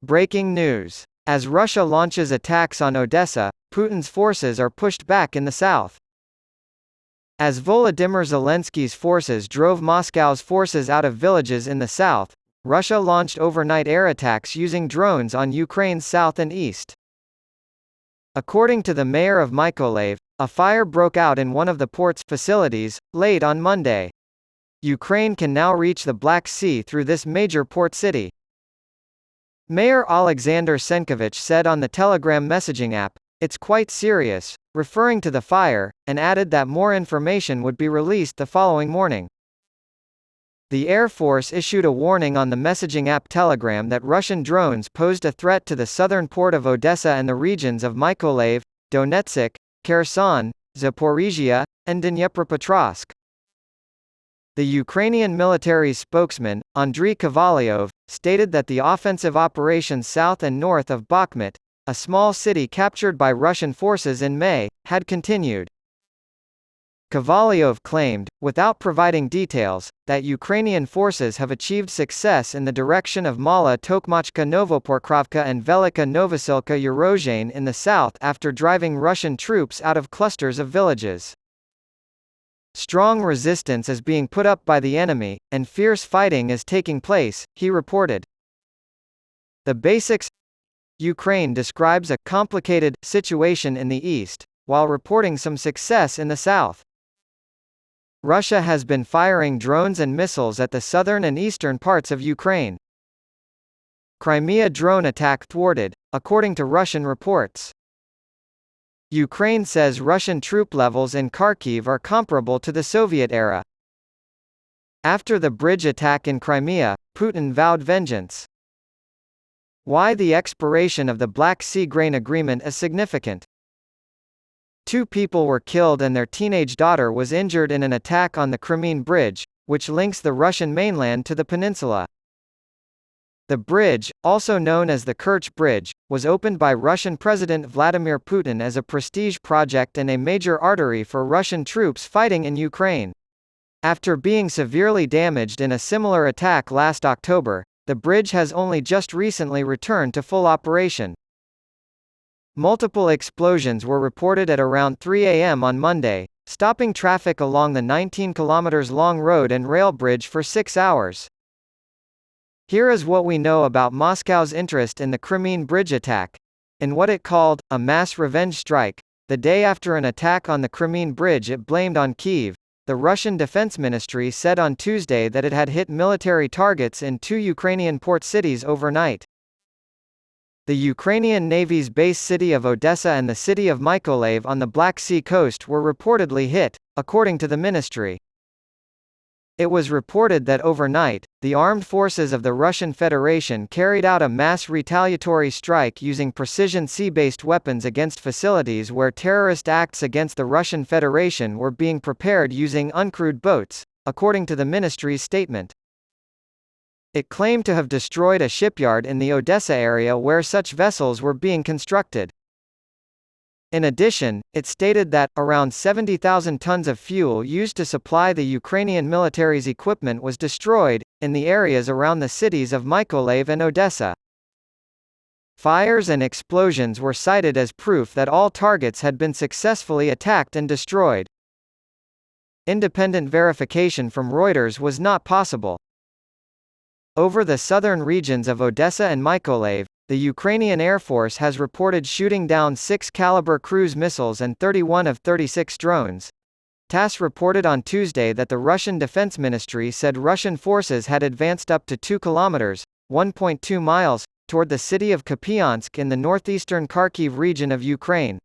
Breaking news. As Russia launches attacks on Odesa, Putin's forces are pushed back in the south. As Volodymyr Zelensky's forces drove Moscow's forces out of villages in the south, Russia launched overnight air attacks using drones on Ukraine's south and east. According to the mayor of Mykolaiv, a fire broke out in one of the port's facilities, late on Monday. Ukraine can now reach the Black Sea through this major port city. Mayor Alexander Senkovich said on the Telegram messaging app, "It's quite serious," referring to the fire, and added that more information would be released the following morning. The Air Force issued a warning on the messaging app Telegram that Russian drones posed a threat to the southern port of Odesa and the regions of Mykolaiv, Donetsk, Kherson, Zaporizhia, and Dnipropetrovsk. The Ukrainian military spokesman, Andriy Kovalyov, stated that the offensive operations south and north of Bakhmut, a small city captured by Russian forces in May, had continued. Kovalyov claimed, without providing details, that Ukrainian forces have achieved success in the direction of Mala Tokmachka Novopokrovka and Velika Novosilka Urozhain in the south after driving Russian troops out of clusters of villages. Strong resistance is being put up by the enemy, and fierce fighting is taking place, he reported. The basics. Ukraine describes a complicated situation in the east, while reporting some success in the south. Russia has been firing drones and missiles at the southern and eastern parts of Ukraine. Crimea drone attack thwarted, according to Russian reports. Ukraine says Russian troop levels in Kharkiv are comparable to the Soviet era. After the bridge attack in Crimea, Putin vowed vengeance. Why the expiration of the Black Sea grain agreement is significant. 2 people were killed and their teenage daughter was injured in an attack on the Crimean Bridge, which links the Russian mainland to the peninsula. The bridge, also known as the Kerch Bridge, was opened by Russian President Vladimir Putin as a prestige project and a major artery for Russian troops fighting in Ukraine. After being severely damaged in a similar attack last October, the bridge has only just recently returned to full operation. Multiple explosions were reported at around 3 a.m. on Monday, stopping traffic along the 19 km long road and rail bridge for 6 hours. Here is what we know about Moscow's interest in the Crimean Bridge attack. In what it called a mass revenge strike, the day after an attack on the Crimean Bridge it blamed on Kyiv, the Russian Defense Ministry said on Tuesday that it had hit military targets in 2 Ukrainian port cities overnight. The Ukrainian Navy's base city of Odesa and the city of Mykolaiv on the Black Sea coast were reportedly hit, according to the ministry. It was reported that overnight, the armed forces of the Russian Federation carried out a mass retaliatory strike using precision sea-based weapons against facilities where terrorist acts against the Russian Federation were being prepared using uncrewed boats, according to the ministry's statement. It claimed to have destroyed a shipyard in the Odesa area where such vessels were being constructed. In addition, it stated that, around 70,000 tons of fuel used to supply the Ukrainian military's equipment was destroyed, in the areas around the cities of Mykolaiv and Odesa. Fires and explosions were cited as proof that all targets had been successfully attacked and destroyed. Independent verification from Reuters was not possible. Over the southern regions of Odesa and Mykolaiv, the Ukrainian Air Force has reported shooting down 6-caliber cruise missiles and 31 of 36 drones. TASS reported on Tuesday that the Russian Defense Ministry said Russian forces had advanced up to 2 kilometers (1.2 miles) toward the city of Kupiansk in the northeastern Kharkiv region of Ukraine.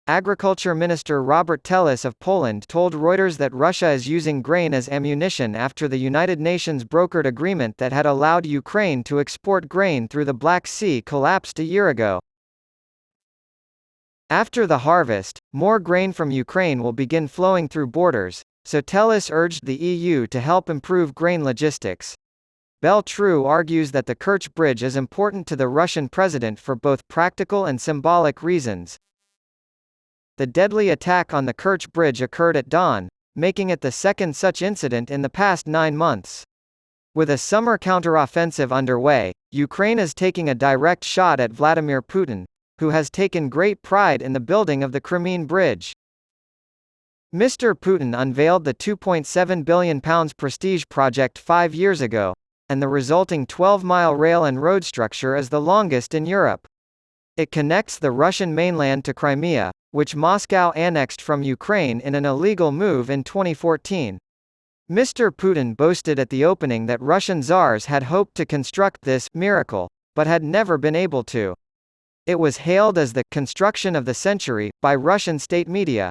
Agriculture Minister Robert Tellis of Poland told Reuters that Russia is using grain as ammunition after the United Nations brokered agreement that had allowed Ukraine to export grain through the Black Sea collapsed a year ago. After the harvest, more grain from Ukraine will begin flowing through borders, so Tellis urged the EU to help improve grain logistics. Beltrou argues that the Kerch Bridge is important to the Russian president for both practical and symbolic reasons. The deadly attack on the Kerch Bridge occurred at dawn, making it the second such incident in the past 9 months. With a summer counteroffensive underway, Ukraine is taking a direct shot at Vladimir Putin, who has taken great pride in the building of the Crimean Bridge. Mr. Putin unveiled the £2.7 billion prestige project 5 years ago, and the resulting 12-mile rail and road structure is the longest in Europe. It connects the Russian mainland to Crimea, which Moscow annexed from Ukraine in an illegal move in 2014. Mr. Putin boasted at the opening that Russian czars had hoped to construct this miracle, but had never been able to. It was hailed as the construction of the century by Russian state media.